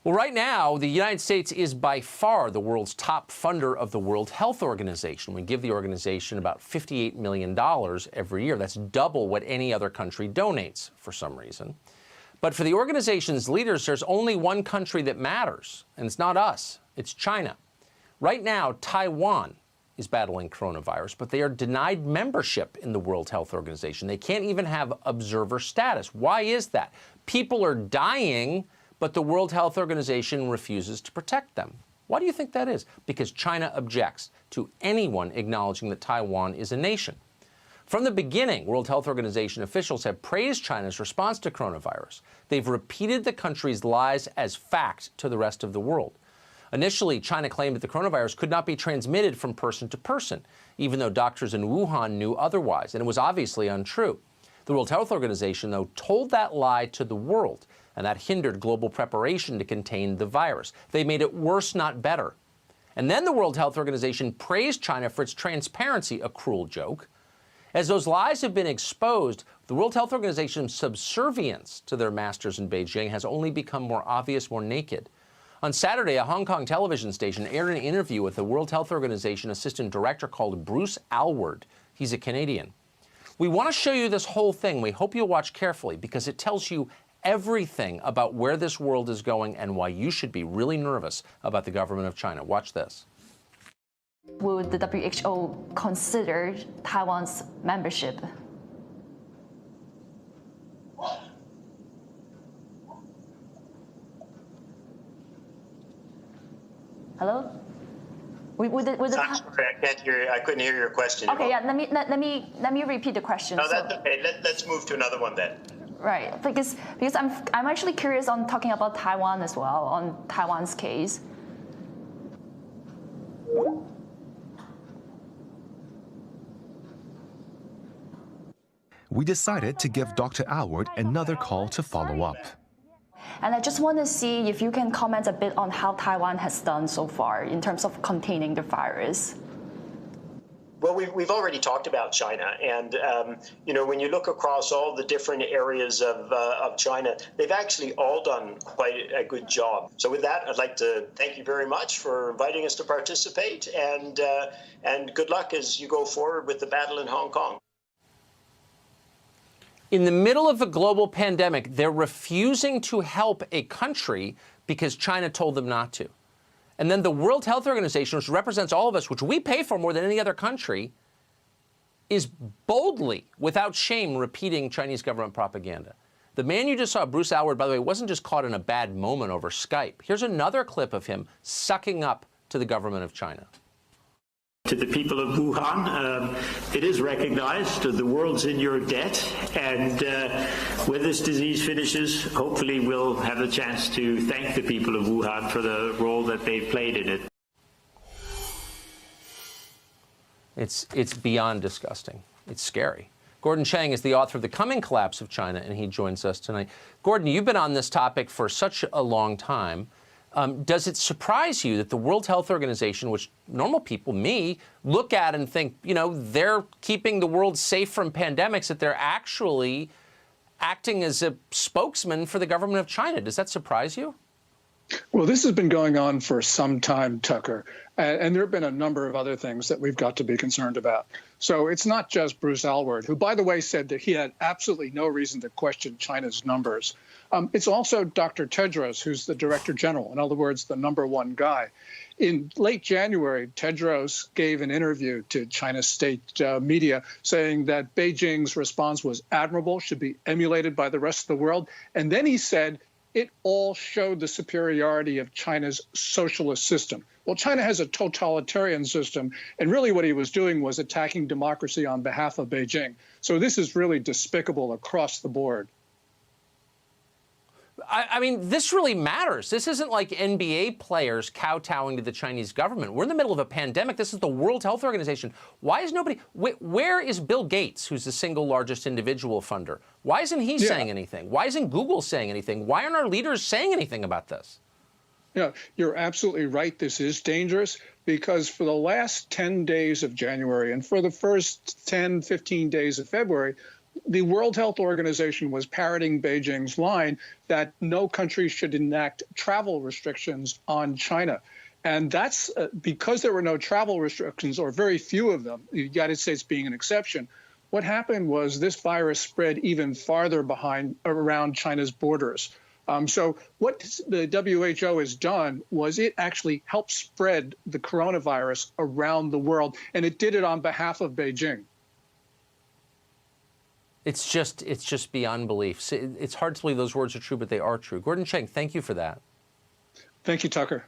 Well, right now, the United States is by far the world's top funder of the World Health Organization. We give the organization about $58 million every year. That's double what any other country donates for some reason. But for the organization's leaders, there's only one country that matters, and it's not us. It's China. Right now, Taiwan is battling coronavirus, but they are denied membership in the World Health Organization. They can't even have observer status. Why is that? People are dying, but the World Health Organization refuses to protect them. Why do you think that is? Because China objects to anyone acknowledging that Taiwan is a nation. From the beginning, World Health Organization officials have praised China's response to coronavirus. They've repeated the country's lies as fact to the rest of the world. Initially, China claimed that the coronavirus could not be transmitted from person to person, even though doctors in Wuhan knew otherwise, and it was obviously untrue. The World Health Organization, though, told that lie to the world, and that hindered global preparation to contain the virus. They made it worse, not better. And then the World Health Organization praised China for its transparency, a cruel joke. As those lies have been exposed, the World Health Organization's subservience to their masters in Beijing has only become more obvious, more naked. On Saturday, a Hong Kong television station aired an interview with the World Health Organization assistant director called Bruce Aylward. He's a Canadian. We want to show you this whole thing. We hope you'll watch carefully because it tells you everything about where this world is going and why you should be really nervous about the government of China. Watch this. Would the WHO consider Taiwan's membership? Hello? I'm sorry, I can't hear you. I couldn't hear your question. Okay, yeah. Let me repeat the question. No, that's okay. Let's move to another one then. Right, because I'm actually curious on talking about Taiwan as well, on Taiwan's case. We decided to give Dr. Aylward another call to follow up. And I just want to see if you can comment a bit on how Taiwan has done so far in terms of containing the virus. Well, we've already talked about China, and you know, when you look across all the different areas of China, they've actually all done quite a good job. So with that, I'd like to thank you very much for inviting us to participate, and good luck as you go forward with the battle in Hong Kong. In the middle of a global pandemic, they're refusing to help a country because China told them not to. And then the World Health Organization, which represents all of us, which we pay for more than any other country, is boldly, without shame, repeating Chinese government propaganda. The man you just saw, Bruce Aylward, by the way, wasn't just caught in a bad moment over Skype. Here's another clip of him sucking up to the government of China. To the people of Wuhan, it is recognized the world's in your debt, and when this disease finishes, hopefully we'll have a chance to thank the people of Wuhan for the role that they've played in it. It's beyond disgusting. It's scary. Gordon Chang is the author of The Coming Collapse of China, and he joins us tonight. Gordon, you've been on this topic for such a long time. Does it surprise you that the World Health Organization, which normal people, me, look at and think, you know, they're keeping the world safe from pandemics, that they're actually acting as a spokesman for the government of China? Does that surprise you? Well, this has been going on for some time, Tucker, and there have been a number of other things that we've got to be concerned about. So it's not just Bruce Aylward, who, by the way, said that he had absolutely no reason to question China's numbers. It's also Dr. Tedros, who's the director general, in other words, the #1 guy. In late January, Tedros gave an interview to China's state media saying that Beijing's response was admirable, should be emulated by the rest of the world. And then he said it all showed the superiority of China's socialist system. Well, China has a totalitarian system, and really what he was doing was attacking democracy on behalf of Beijing. So this is really despicable across the board. I mean, this really matters. This isn't like NBA players kowtowing to the Chinese government. We're in the middle of a pandemic. This is the World Health Organization. Why is nobody... Where is Bill Gates, who's the single largest individual funder? Why isn't he saying anything? Why isn't Google saying anything? Why aren't our leaders saying anything about this? Yeah, you're absolutely right. This is dangerous because for the last 10 days of January and for the first 10, 15 days of February, the World Health Organization was parroting Beijing's line that no country should enact travel restrictions on China. And that's because there were no travel restrictions, or very few of them, the United States being an exception. What happened was this virus spread even farther around China's borders. So what the WHO has done was it actually helped spread the coronavirus around the world, and it did it on behalf of Beijing. It's just beyond belief. It's hard to believe those words are true, but they are true. Gordon Chang, thank you for that. Thank you, Tucker.